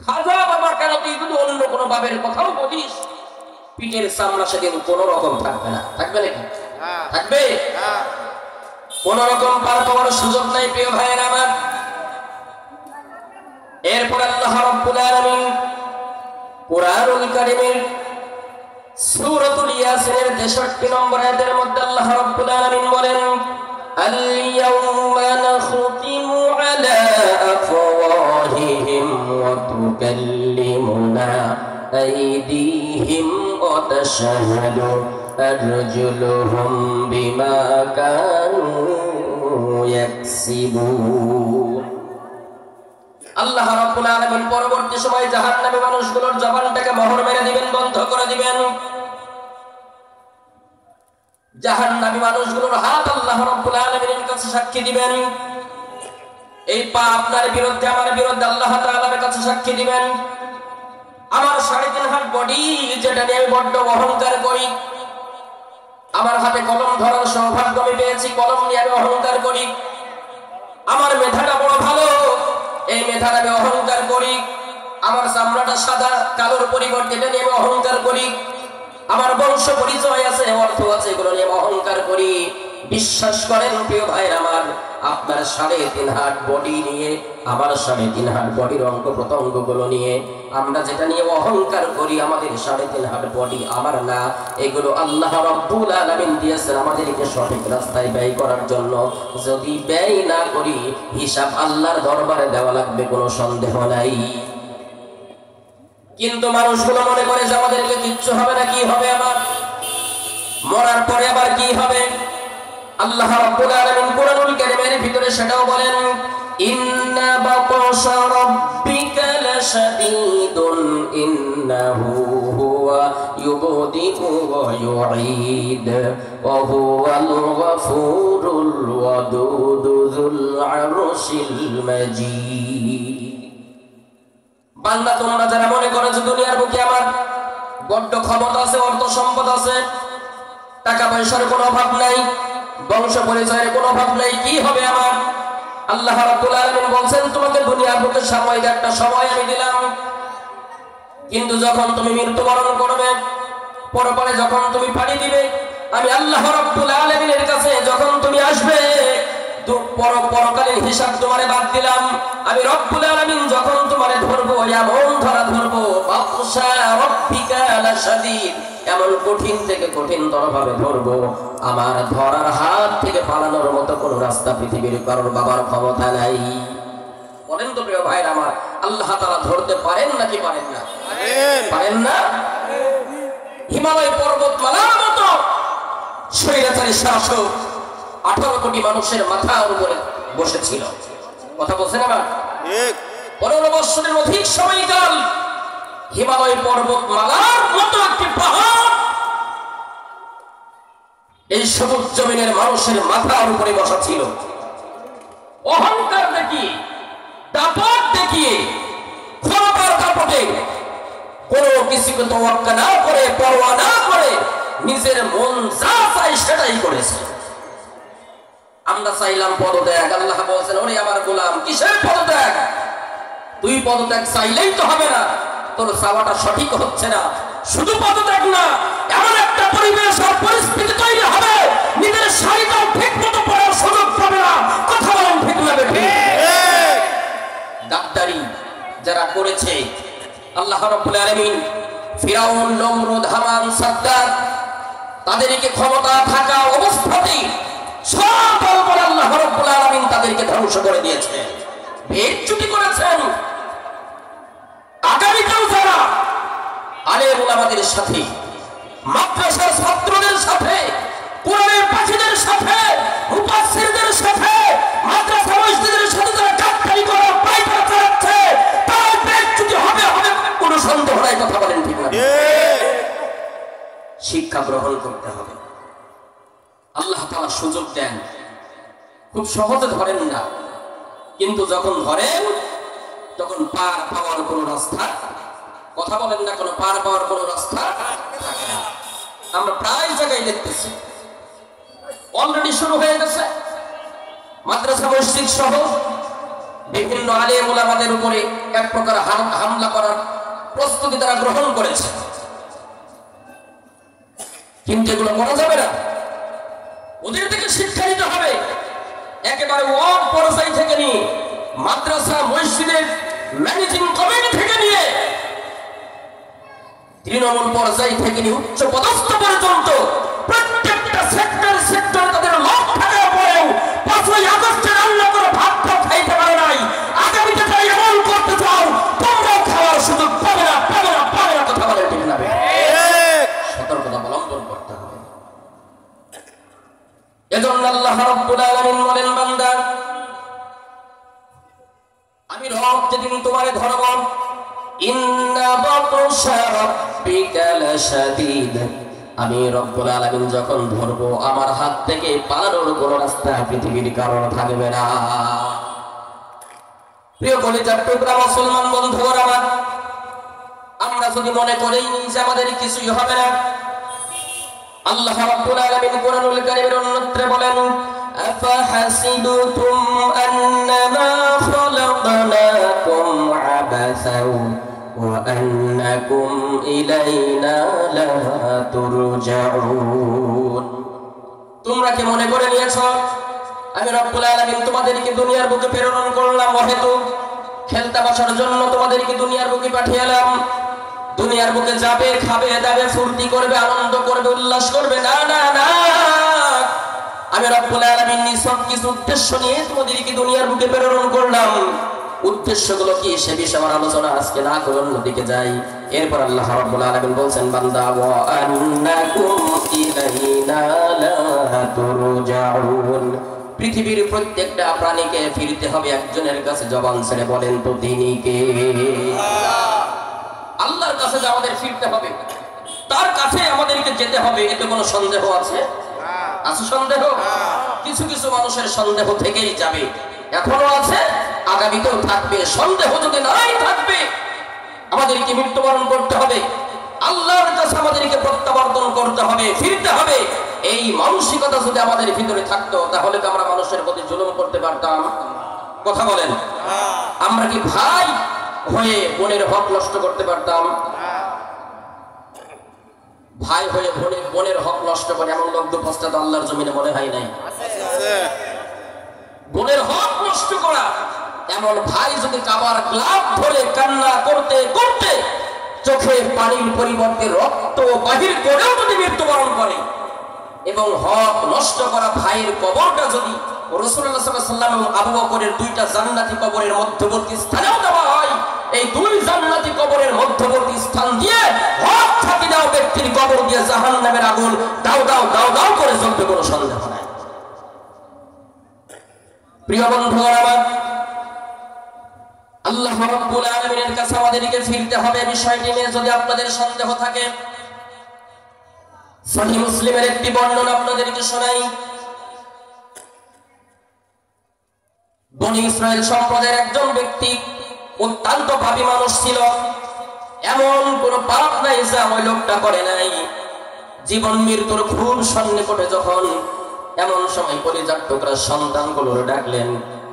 খাজা বাবা কেন তুই যদি অন্য কোনো বাবের কথাও বলিস, পিঠের সামনা সেদিন কোন রকম থাকবে না। থাকবে নাকি? থাকবে। কোন রকম পার পাওয়ার সুযোগ নাই প্রিয় ভাইয়ের আমার। এরপর আল্লাহ রাব্বুল আলামিন কুরআনুল কারীমের সূরাতুল ইয়াসিনের 63 নম্বর আয়াতের মধ্যে আল্লাহ রাব্বুল আলামিন বলেন, আল-ইয়াওমা নাখতিমু আলা আফওয়াহিহিম ওয়া তুকাল্লিমুনা আইদিহিম ওয়া তাশহাদু আরজুলুহুম বিমা কানু ইয়াকসিবুন। আল্লাহ রাব্বুল আলামিন পরবর্তী সময় জাহান্নামী মানুষগুলোর জবানটাকে মোহর মেরে দিবেন, বন্ধ করে দিবেন। জাহান্নামী মানুষগুলোর হাত আল্লাহ রাব্বুল আলামিনের কাছে সাক্ষী দিবেন। এই পা আপনার বিরুদ্ধে আমার বিরুদ্ধে আল্লাহ তাআলার কাছে সাক্ষী দিবেন। আমার 3.5 হাত বডি যেটা নিয়ে আমি বড্ড অহংকার করি, আমার হাতে কলম ধরার সৌভাগ্য আমি পেয়েছি, কলম নিয়ে আমি অহংকার করি। আমার মেধাটা বড় ভালো, এই মেধাটা আমি অহংকার করি। আমার চামড়াটা সাদা, কালোর পরিবর্তে এটা নিয়ে আমি অহংকার করি। আমার বংশ পরিচয় আছে, অর্থ আছে, এগুলো নিয়ে অহংকার করি। বিশ্বাস করেন প্রিয় ভাইয়ের আমার, আপনার 3.5 হাত বডি নিয়ে, আমার 3.5 হাত বডির অঙ্গ প্রত্যঙ্গ গুলো নিয়ে আমরা যেটা নিয়ে অহংকার করি, আমাদের 3.5 হাত বডি আমার না, এগুলো আল্লাহ রাব্বুল আলামিন দিয়েছেন আমাদেরকে সঠিক রাস্তায় ব্যয় করার জন্য। যদি ব্যয় না করি, হিসাব আল্লাহর দরবারে দেওয়া লাগবে, কোনো সন্দেহ নাই। কিন্তু মানুষগুলো মনে করে যে আমাদেরকে কিচ্ছু হবে না, কি হবে আমার মরার পরে, আবার কি হবে? আল্লাহ রাব্বুল আলামিন কুরআনুল কারীমের ভিতরে সেটাও বলেন, ইন্না বাতাশা রাব্বিকা লাশাদীদুন ইন্নাহু হুয়া ইউবদিউ ওয়া ইউঈদ ওয়া হুয়াল গফুরুল ওয়াদুদ যুল আরশিল মাজিদ। বান্দা, তোমরা যারা মনে করো যে দুনিয়ার বুকে আমার বড্ড ক্ষমতা আছে, অর্থ সম্পদ আছে, টাকা পয়সার কোনো অভাব নাই, বংশ পরিচয়ের কোনো অভাব নাই, কি হবে আমার? আল্লাহ রাব্বুল আলামিন বলছেন, তোমাকে দুনিয়ার বুকে সাময়িক একটা সময় আমি দিলাম, কিন্তু যখন তুমি মৃত্যুবরণ করবে, পরপরে যখন তুমি পাড়ি দিবে, আমি আল্লাহ রাব্বুল আলামিনের কাছে যখন তুমি আসবে, পরকালীন হিসাব তোমারে বাদ দিলাম। আমি রব্বুল আলামিন যখন তোমারে ধরবো, এমন ধরা ধরবো, বাতশা রাব্বিকা লাশাদীদ, এমন কঠিন থেকে কঠিনতর ভাবে ধরবো, আমার ধরার হাত থেকে পালানোর মতো কোন রাস্তা পৃথিবীর কারোর বাবার ক্ষমতা নাই। বলেন তো প্রিয় ভাইরা আমার, আল্লাহ তাআলা ধরতে পারেন নাকি পারেন না? পারেন না। হিমালয় পর্বতমালার মতো স্বৈরাচারী শাসক 18 কোটি মানুষের মাথার উপরে বসেছিল। কথা বলছেন আমার? 15 বছরের অধিক সময়কাল হিমালয় পর্বতমালার মতো একটি পাহাড় এই সবুজ জমিনের মানুষের মাথার উপরে বসা ছিল। অহংকার দেখিয়ে, দাপট দেখিয়ে, ক্ষমতার দাপটে কোনো কিছুকে তোয়াক্কা না করে, পরোয়া না করে, নিজের মন যা চাই সেটাই করেছে। আমরা চাইলাম পদত্যাগ, আল্লাহ বলছেন, ওরে আমার গোলাম, কিসের পদত্যাগ? তুই পদত্যাগ চাইলেই তো হবে না, তোর চাওয়াটা সঠিক হচ্ছে না। শুধু পদত্যাগ না, এমন একটা পরিবেশ আর পরিস্থিতি তৈরি হবে, নিজের শাড়িটাও ঠিক মতো পরার সুযোগ পাবে না। কথা বলেন ঠিক না বেঠিক? গাদ্দারি যারা করেছে, আল্লাহ রাব্বুল আলামিন ফিরাউন, নমরুদ, হামান, সাদ্দাত, তাদেরকে ক্ষমতা থাকা অবস্থাতেই সব আল্লাহ রাব্বুল আলামিন তাদেরকে ধ্বংস করে দিয়েছেন, ভেদচ্যুতি করেছেন। আগামীতেও যারা আলেম ওলামাদের সাথে, মাদ্রাসার ছাত্রদের সাথে, কোরআনের পাখিদের সাথে, মুফাসসিরদের সাথে, মাদ্রাসা মসজিদের সাথে যারা গাদ্দারি করে পায়তারা চালাচ্ছে, তার ভেদচ্যুতি হবে, হবে কোনো সন্দেহ নাই। কথা বলেন ঠিক না? শিক্ষা গ্রহণ করতে হবে। আল্লাহ তাআলা সুযোগ দেন, খুব সহজে ধরেন না, কিন্তু যখন ধরেন তখন পার পাওয়ার কোনো রাস্তা, কথা বলেন না, কোনো পার পাওয়ার কোনো রাস্তা থাকে না। আমরা প্রায় জায়গায় দেখতেছি, অলরেডি শুরু হয়ে গেছে মাদ্রাসা মসজিদ সহ বিভিন্ন আলেম ওলামাদের উপরে এক প্রকার হামলা করার প্রস্তুতি তারা গ্রহণ করেছে, কিন্তু এগুলো করা যাবে না। ওদের থেকে শিক্ষা নিতে হবে, একেবারে ওয়ার্ড পর্যায় থেকে নিয়ে মাদ্রাসা মসজিদের ম্যানেজিং কমিটি থেকে নিয়ে তৃণমূল পর্যায় থেকে নিয়ে উচ্চ পদস্থ পর্যন্ত প্রত্যেকটা সেক্টর তাদের লোক থাকার পরেও 5ই আগস্টে রান্না করে ভাত খাইতে পারে নাই। আগামীতে তাই এমন করতে চাও, তোমরাও খাওয়ার সুযোগ পাবে না। কথা বলে ঠিক না? সতর্কতা অবলম্বন করতে হবে। এজন্য আল্লাহ রাব্বুল আলামিন বলেন, বান্দা আমি রব যেদিন তোমারে ধরব, ইন্না বাতশা রাব্বিকা লাশাদীদ, আমি রব্বুল আলামিন যখন ধরবো আমার হাত থেকে পালানোর কোনো রাস্তা পৃথিবীর কারণ থাকবে না। প্রিয় কলিজার টুকরা মুসলমান বন্ধুরা আমার, আমরা যদি মনে করেই নিই যে আমাদের কিছুই হবে না, আল্লাহ রাব্বুল আলামিন কোরআনুল কারীমের অন্যত্রে বলেন, আফাহাসিবতুম আন্নামা খালাকনাকুম আবাসাও ওয়া আন্নাকুম ইলাইনা লা তুরজাউন। তোমরা কি মনে করে নিয়েছো আমি রব্বুল আলামিন তোমাদেরকে দুনিয়ার বুকে প্রেরণ করলাম অহেতুক খেলতে বসার জন্য? তোমাদেরকে দুনিয়ার বুকে পাঠিয়েলাম, দুনিয়ার বুকে যাবে, খাবে, দাবে, ফুর্তি করবে, আনন্দ করবে, উল্লাস করবে? না না না, আমি রব্বুল আলামিন সব কিছু উদ্দেশ্য নিয়ে তোমাদেরকে দুনিয়ার বুকে প্রেরণ করলাম। উদ্দেশ্যগুলো কি সে বিষয়ে আমার আলোচনা আজকে না করে অন্যদিকে যাই। এরপর আল্লাহ রাব্বুল আলামিন বলছেন, বান্দা ওয়া আন্নাকুম ইলাইনা লা তুরজাউন, পৃথিবীর প্রত্যেকটা প্রাণীকে ফিরতে হবে একজনের কাছে। জবান ছেড়ে বলেন তো তিনি কে? আল্লাহর কাছে আমাদের ফিরতে হবে, তার কাছে আমাদেরকে যেতে হবে। এতে কোনো সন্দেহ আছে? আছে সন্দেহ? কিছু কিছু মানুষের সন্দেহ থেকেই যাবে, এখনো আছে, আগামীতেও থাকবে। সন্দেহ যদি নাই থাকবে, আমাদেরকে মৃত্যুবরণ করতে হবে, আল্লাহর কাছে আমাদেরকে প্রত্যাবর্তন করতে হবে, ফিরতে হবে। এই মানসিকতা যদি আমাদের ভিতরে থাকতো, তাহলে তো আমরা মানুষের প্রতি জুলুম করতে পারতাম? কথা বলেন। আমরা কি ভাই হয়ে বোনের হক নষ্ট করতে পারতাম? ভাই হয়ে বোনের হক নষ্ট করে এমন লোক দুপস্তা তো আল্লাহর জমিনে মনে হয় নাই। বোনের হক নষ্ট করা এমন ভাই যদি কাবার গ্লাভ ধরে কান্না করতে করতে চোখে পানির পরিবর্তে রক্ত বাহির করেও যদি মৃত্যুবরণ করে, এবং হক নষ্ট করা ভাইয়ের কবরটা যদি রাসূলুল্লাহ সাল্লাল্লাহু আলাইহি ওয়াসাল্লাম এবং আবু বকরের দুইটা জান্নাতি কবরের মধ্যবর্তী স্থানেও দেওয়া হয়, এই দুই জান্নাতি কবরের মধ্যবর্তী স্থান দিয়ে হক ছাতি দেওয়া ব্যক্তির কবর দিয়ে জাহান্নামের আগুন দাও দাও দাও দাও করে জ্বলবে, কোনো সন্দেহ নাই। প্রিয় বন্ধুগণ আমার, আল্লাহ রাব্বুল আলামিনের কাছে আমাদেরকে ফিরতে হবে। বিষয়টি নিয়ে যদি আপনাদের সন্দেহ থাকে, সহিহ মুসলিমের একটি বর্ণনা আপনাদেরকে শোনাই। বনী ইসরাইল সম্প্রদায়ের একজন ব্যক্তি অত্যন্ত পাপী মানুষ ছিল, এমন কোন পাপ নাই যা ওই লোকটা করে নাই। জীবন মৃত্যুর খুব সন্নিকটে যখন, এমন সময় কলিজার টুকরা সন্তানগুলোর ডাকলেন,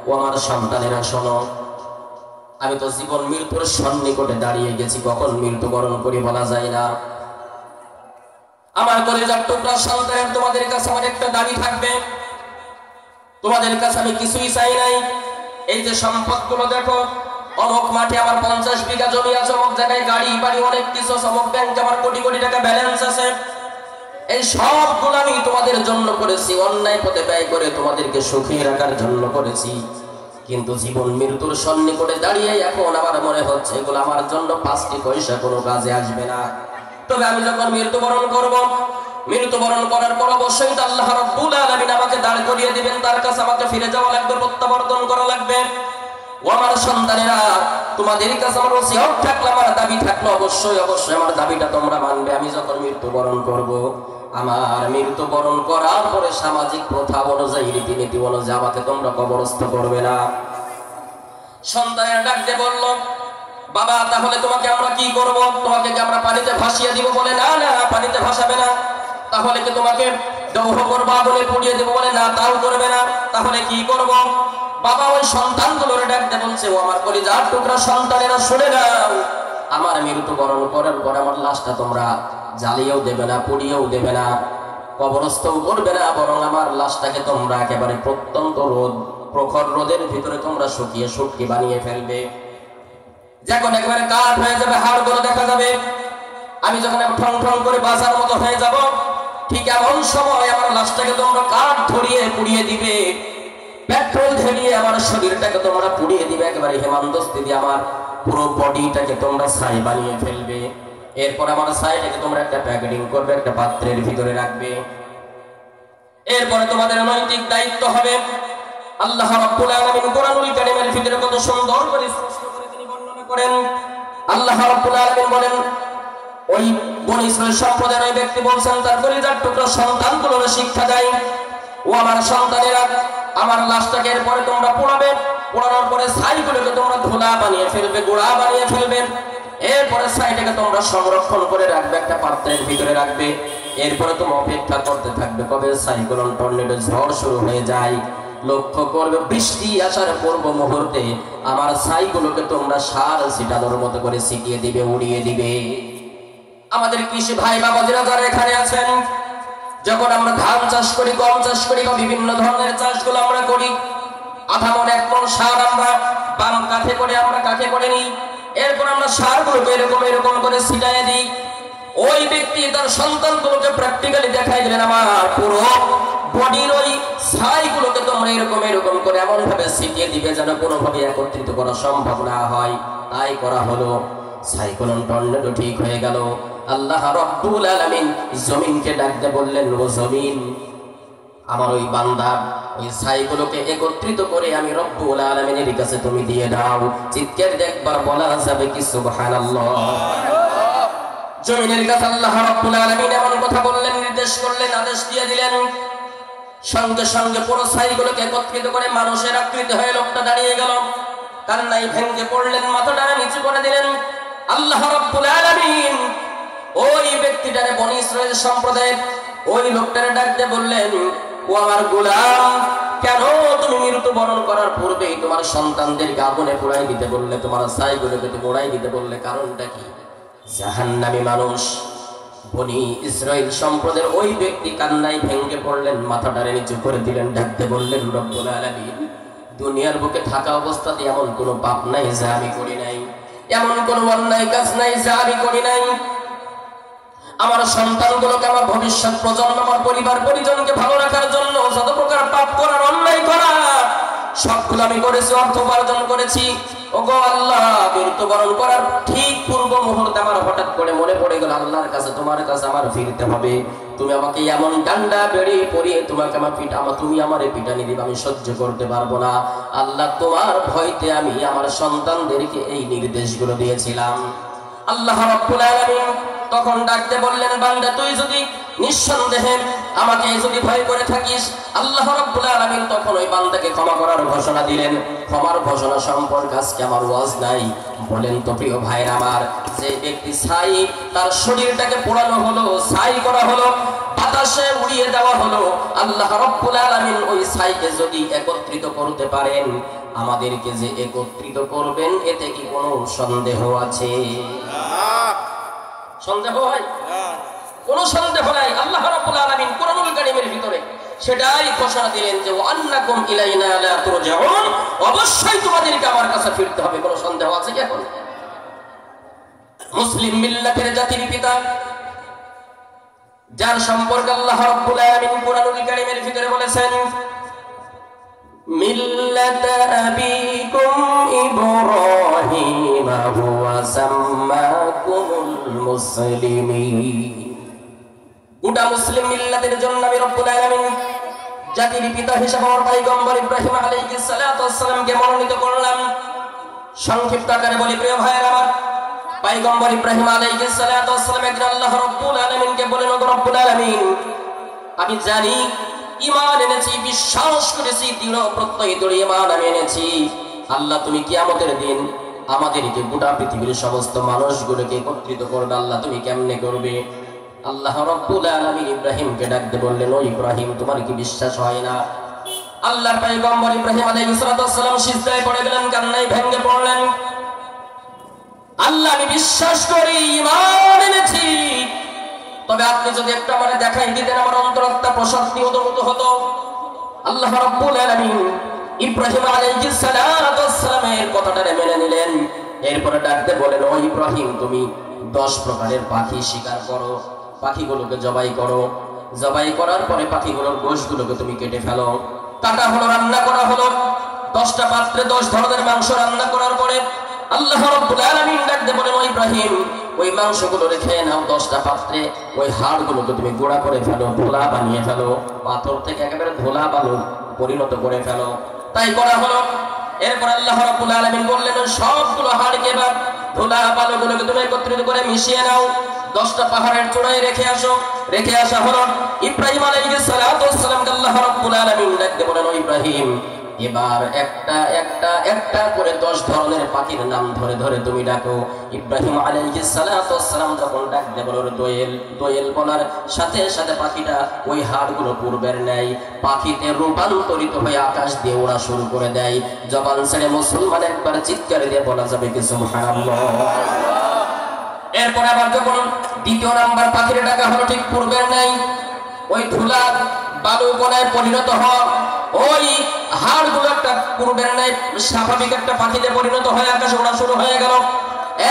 ও আমার সন্তানেরা শোনো, আমি তো জীবন মৃত্যুর সন্নিকটে দাঁড়িয়ে গেছি, কখন মৃত্যুবরণ করি বলা যায় না। আমার কলিজার টুকরা সন্তানের, তোমাদের কাছে আমার একটা দাবি থাকবে। তোমাদের কাছে আমি কিছুই চাই নাই। এই যে সম্পদগুলো দেখো, অমুক মাঠে আমার 50 বিঘা জমি আছে, অমুক জায়গায় গাড়ি বাড়ি অনেক কিছু, অমুক ব্যাংকে আমার কোটি কোটি টাকা ব্যালেন্স আছে, এই সবগুলো আমি তোমাদের জন্য করেছি, অন্যায় পথে ব্যয় করে তোমাদেরকে সুখী রাখার জন্য করেছি। কিন্তু জীবন মৃত্যুর সন্নিকটে দাঁড়িয়ে এখন আমার মনে হচ্ছে এগুলো আমার জন্য 5টি পয়সা কোনো কাজে আসবে না। তবে আমি যখন মৃত্যুবরণ করব, মৃত্যুবরণ করার পর অবশ্যই আল্লাহ রাব্বুল আলামিন আমাকে দাঁড় করিয়ে দিবেন, তার কাছে আমাকে ফিরে যাওয়া লাগবে, প্রত্যাবর্তন করা লাগবে। ও আমার সন্তানেরা, তোমাদের কাছে আমার ওসিয়ত থাকলো, আমার দাবি থাকলো, অবশ্যই অবশ্যই আমার দাবিটা তোমরা মানবে। আমি যখন মৃত্যুবরণ করব, আমার মৃত্যুবরণ করার পরে সামাজিক প্রথা অনুযায়ী, রীতিনীতি অনুযায়ী আমাকে তোমরা কবরস্থ করবে না। সন্তানেরা ডাক দিয়ে বলল, বাবা তাহলে তোমাকে আমরা কি করব? তোমাকে কি আমরা পানিতে ভাসিয়ে দিব? বলে না না, পানিতে ভাসাবে না। তাহলে কি তোমাকে দৌহ করবো, আগুনে পুড়িয়ে দেবো? বলে না, তাও করবে না। তাহলে কি করব? বাবা ওই সন্তানগুলোর ডাকতে বলছে, ও আমার কলিজার টুকরা সন্তানেরা শুনে নাও, আমার মৃত্যুবরণ করার পর আমার লাশটা তোমরা জ্বালিয়েও দেবে না, পুড়িয়েও দেবে না, কবরস্থও করবে না, বরং আমার লাশটাকে তোমরা একেবারে প্রত্যন্ত প্রখর রোদের ভিতরে তোমরা শুকিয়ে শুটকি বানিয়ে ফেলবে। যখন একেবারে কাঠ হয়ে যাবে, হাড়গুলো দেখা যাবে, আমি যখন ঠং ঠং করে বাজার মতো হয়ে যাব, ঠিক এমন সময় আমার লাশটাকে তোমরা কাঠ ধরিয়ে পুড়িয়ে দিবে, পেট্রোল ঢেলিয়ে আমার শরীরটাকে তোমরা পুড়িয়ে দিবে, একেবারে হেমান্তস্তি দিয়ে আমার পুরো বডিটাকে তোমরা ছাই বানিয়ে ফেলবে। এরপর আমার ছাইটাকে তোমরা একটা প্যাকেটিং করবে, একটা পাত্রের ভিতরে রাখবে। এরপরে তোমাদের নৈতিক দায়িত্ব হবে, আল্লাহ রাব্বুল আলামিন কোরআনুল কারীমের ভিতরে কত সুন্দর করে স্পষ্ট করে তিনি বর্ণনা করেন। আল্লাহ রাব্বুল আলামিন বলেন, ওই বনী ইসরাঈল সম্প্রদায়ের ওই ব্যক্তি বলছেন তার কলিজার টুকরা সন্তানগুলোর শিক্ষা দেয়, ও আমার সন্তানেরা, আমার লাশটাকে এরপরে তোমরা পোড়াবে, পোড়ানোর পরে ছাইগুলোকে তোমরা ধুলা বানিয়ে ফেলবে, গুঁড়া বানিয়ে ফেলবে। এরপরে ছাইটাকে তোমরা সংরক্ষণ করে রাখবে, একটা পাত্রের ভিতরে রাখবে। এরপরে তুমি অপেক্ষা করতে থাকবে কবে সাইক্লোন টর্নেডো ঝড় শুরু হয়ে যায়। লক্ষ্য করবে বৃষ্টি আসার পূর্ব মুহূর্তে আমার ছাইগুলোকে তোমরা সার ছিটানোর মতো করে ছিটিয়ে দিবে, উড়িয়ে দিবে। আমাদের কৃষি ভাই বাবাজিরা যারা এখানে আছেন, যখন আমরা ধান চাষ করি, গম চাষ করি বা বিভিন্ন ধরনের চাষগুলো আমরা করি, আধা মন এক মন সার আমরা বাম কাঠে করে আমরা কাঠে করে নিই, এরপর আমরা সারগুলোকে এরকম এরকম করে ছিটাইয়ে দিই। ওই ব্যক্তি তার সন্তানগুলোকে প্র্যাকটিক্যালি দেখাই দিলেন, আমার পুরো বডির ওই ছাইগুলোকে তোমরা এরকম এরকম করে এমন ভাবে ছিটিয়ে দিবে যেন কোনোভাবে একত্রিত করা সম্ভব না হয়। তাই করা হলো, সাইক্লোন টর্নেডো ঠিক হয়ে গেল। আল্লাহ রাব্বুল আলামিন জমিনকে ডাকতে বললেন, ও জমিন, আমার ওই বান্দা ওই ছাইগুলোকে একত্রিত করে আমি রব্বুল আলামিনের কাছে তুমি দিয়ে দাও। চিৎকার দেখবার বলা যাবে কি সুবহানাল্লাহ। জমিনের কাছে আল্লাহ রাব্বুল আলামিন এমন কথা বললেন, নির্দেশ করলেন, আদেশ দিয়ে দিলেন। সঙ্গে সঙ্গে পুরো ছাইগুলোকে একত্রিত করে মানুষের আকৃতি হয়ে লোকটা দাঁড়িয়ে গেল, কান্নায় ভেঙে পড়লেন, মাথাটা নিচু করে দিলেন। আল্লাহ রাব্বুল আলামিন ওই ব্যক্তিটারে বনী ইসরাঈল সম্প্রদায়ের ওই লোকটারে ডাকতে বললেন, ও আমার গোলাম, কেন তুমি মৃত্যুবরণ করার পূর্বেই তোমার সন্তানদেরকে আগুনে পোড়াই দিতে বললে, তোমার ছাইগুলোকে তুমি পোড়াই দিতে বললে, কারণটা কি? জাহান্নামী মানুষ। বনী ইসরাঈল সম্প্রদায়ের ওই ব্যক্তি কান্নায় ভেঙে পড়লেন, মাথাটারে নিচু করে দিলেন, ডাকতে বললেন, রব্বুল আলামিন, দুনিয়ার বুকে থাকা অবস্থাতে এমন কোনো পাপ নাই যা আমি করি নাই, এমন কোনো অন্যায় কাজ নাই যা আমি করি নাই। আমার সন্তানগুলোকে, আমার ভবিষ্যৎ প্রজন্ম, আমার পরিবার পরিজনকে ভালো রাখার জন্য যত প্রকার পাপ করার, অন্যায় করা, সবগুলো আমি করেছি, অর্থ উপার্জন করেছি। ওগো আল্লাহ, মৃত্যুবরণ করার ঠিক পূর্ব মুহূর্তে আমার হঠাৎ করে মনে পড়ে গেল, আল্লাহর কাছে, তোমার কাছে আমার ফিরতে হবে। তুমি আমাকে এমন ডান্ডা বেড়ে পড়িয়ে তোমাকে আমার তুমি আমার পিটানি দিবে, আমি সহ্য করতে পারবো না। আল্লাহ, তোমার ভয়তে আমি আমার সন্তানদেরকে এই নির্দেশগুলো দিয়েছিলাম। আল্লাহ রাব্বুল আলামিন তখন ডাকতে বললেন, বান্দা, তুই যদি নিঃসন্দেহে আমাকে যদি ভয় করে থাকিস, আল্লাহ রাব্বুল আলামিন তখন ওই বান্দাকে ক্ষমা করার ঘোষণা দিলেন। ক্ষমার ঘোষণা সম্পর্কে আজকে আমার ওয়াজ নাই। বলেন তো প্রিয় ভাইরা আমার, যে ব্যক্তি ছাই, তার শরীরটাকে পোড়ানো হলো, ছাই করা হলো, বাতাসে উড়িয়ে দেওয়া হলো, আল্লাহ রাব্বুল আলামিন ওই ছাইকে যদি একত্রিত করতে পারেন, আমাদেরকে যে একত্রিত করবেন, এতে কি কোনো সন্দেহ আছে? সন্দেহ হয়? কোনো সন্দেহ নাই। আল্লাহ রাব্বুল আলামিন কোরআনুল কারীমের ভিতরে সেটাই ঘোষণা দিলেন যে ওয়ান্নাকুম ইলাইনা লা তুরজাউন, অবশ্যই তোমাদেরকে আমার কাছে ফিরতে হবে। কোনো সন্দেহ আছে কি এখন? মুসলিম মিল্লাতের জাতির পিতা, যার সম্পর্কে আল্লাহ রাব্বুল আলামিন কোরআনুল কারীমের ভিতরে বলেছেন, মিল্লাত আবিকুম ইব্রাহিম হুয়া সাম্মাকুমুল মুসলিমিন। গোটা মুসলিম মিল্লাতের জন্য আমি রব্বুল আলামিন জাতির পিতা হিসেবে আমার পয়গম্বর ইব্রাহিম আলাইহিস সালাতু ওয়াস সালামকে মনোনীত করলাম। সংক্ষিপ্ত আকারে বলি প্রিয় ভাইরা আমার, পয়গম্বর ইব্রাহিম আলাইহিস সালাতু ওয়াস সালাম একদিন আল্লাহ রাব্বুল আলামিনকে বলেন, ও রব্বুল আলামিন, আমি জানি, ঈমান এনেছি, বিশ্বাস করেছি, দৃঢ় প্রত্যয়িত ঈমান আমি এনেছি, আল্লাহ তুমি কিয়ামতের দিন আমাদেরকে গোটা পৃথিবীর সমস্ত মানুষগুলোকে একত্রিত করবে। আল্লাহ তুমি কেমনে করবে? আল্লাহ রাব্বুল আলামিন ইব্রাহিমকে ডাকতে বললেন, ও ইব্রাহিম, তোমার কি বিশ্বাস হয় না? আল্লাহর পয়গম্বর ইব্রাহিম আলাইহিস সালাম সিজদায় পড়ে গেলেন, কান্নায় ভেঙে পড়লেন। আল্লাহ আমি বিশ্বাস করি, ঈমান এনেছি, তবে আপনি যদি একটু আমারে দেখাই দিতেন আমার অন্তরাত্মা প্রশান্তি অনুভূত হতো। আল্লাহ রাব্বুল আলামিন ইব্রাহিম আলাইহিস সালামের কথাটা মেনে নিলেন। এরপরে ডাকতে বলেন, ও ইব্রাহিম তুমি 10 প্রকারের পাখি শিকার করো, পাখিগুলোকে জবাই করো, জবাই করার পরে পাখিগুলোর গোশগুলোকে তুমি কেটে ফেলো। কাটা হলো, রান্না করা হলো, 10টা পাত্রে 10 ধরনের মাংস রান্না করার পরে আল্লাহ রাব্বুল আলামিন ডাকতে বলেন, ও ইব্রাহিম ওই মাংসগুলো রেখে নাও 10টা পাত্রে, ওই হাড়গুলোকে তুমি গুঁড়া করে ফেলো, ধোলা বানিয়ে ফেলো, পাথর থেকে একেবারে ধোলা বালু পরিণত করে ফেলো। তাই করা হলো। এরপর আল্লাহ রাব্বুল আলামিন বললেন, সবগুলো হাড়কে বা ধোলা বালুগুলোকে তুমি একত্রিত করে মিশিয়ে নাও, 10টা পাহাড়ের চূড়ায় রেখে আসো। রেখে আসা হলো। ইব্রাহিম আলাইহিস সালামকে আল্লাহ রাব্বুল আলামিন ডাকতে বলেন, ও ইব্রাহিম এবার একটা একটা একটা করে 10 ধরনের পাখির নাম ধরে ধরে তুমি ডাকো। ইব্রাহিম আলাইহিস সালাম যখন ডাকতে বলল দোয়েল, দোয়েল বলার সাথে সাথে পাখিটা ওই হাড়গুলো পূর্বের নেয় পাখিতে রূপান্তরিত হয়ে আকাশ দিয়ে ওড়া শুরু করে দেয়। জবান ছেড়ে মুসলমান একবার চিৎকার দিয়ে বলা যাবে কি সুবহানাল্লাহ। এরপর আবার যখন দ্বিতীয় নাম্বার পাখির ডাকা হলো, ঠিক পূর্বের নেই ওই ধুলা বালু কণায় পরিণত হওয়া ওই হাড়গুলো একটা পূর্বের নেই স্বাভাবিক একটা পাখিতে পরিণত হয়ে আকাশে ওড়া শুরু হয়ে গেল।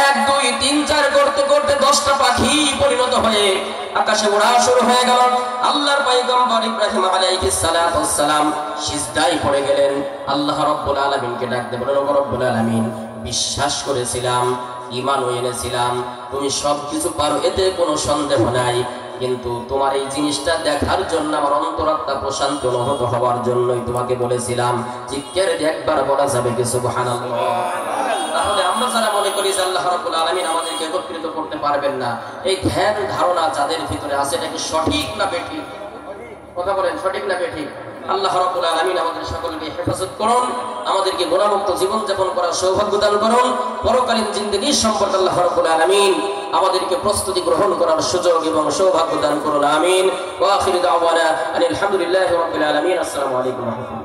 1 2 3 4 করতে করতে 10টা পাখি পরিণত হয়ে আকাশে ওড়া শুরু হয়ে গেল। আল্লাহর পয়গম্বর ইব্রাহিম আলাইহিস সালাম সিজদায় পড়ে গেলেন। আল্লাহ রাব্বুল আলামিনকে ডাকতে বললেন, ও রব্বুল আলামিন বিশ্বাস করেছিলাম, ঈমানও এনেছিলাম, তুমি সবকিছু পারো, এতে কোনো সন্দেহ নাই, কিন্তু তোমার এই জিনিসটা দেখার জন্য আমার অন্তরাত্মা প্রশান্ত অনুভূত হওয়ার জন্যই তোমাকে বলেছিলাম। চিৎকার দিয়ে একবার বলা যাবে কি সুবহানাল্লাহ। তাহলে আমরা যারা মনে করি যে আল্লাহ রাব্বুল আলামিন আমাদেরকে একত্রিত করতে পারবেন না, এই ধ্যান ধারণা যাদের ভিতরে আছে এটা কি সঠিক না বেঠিক? কথা বলেন, সঠিক না বেঠিক? আল্লাহ রাব্বুল আলামিন আমাদের সকলকে হেফাজত করুন, আমাদেরকে গুনাহমুক্ত জীবন যাপন করার সৌভাগ্য দান করুন। পরকালীন জিন্দেগী সম্পর্কে আল্লাহ রাব্বুল আলামিন আমাদেরকে প্রস্তুতি গ্রহণ করার সুযোগ এবং সৌভাগ্য দান করুন। আমিন। ওয়া আখিরু দাওয়ানা আলহামদুলিল্লাহি রাব্বিল আলামিন। আসসালামু আলাইকুম ওয়া রাহমাতুল্লাহ।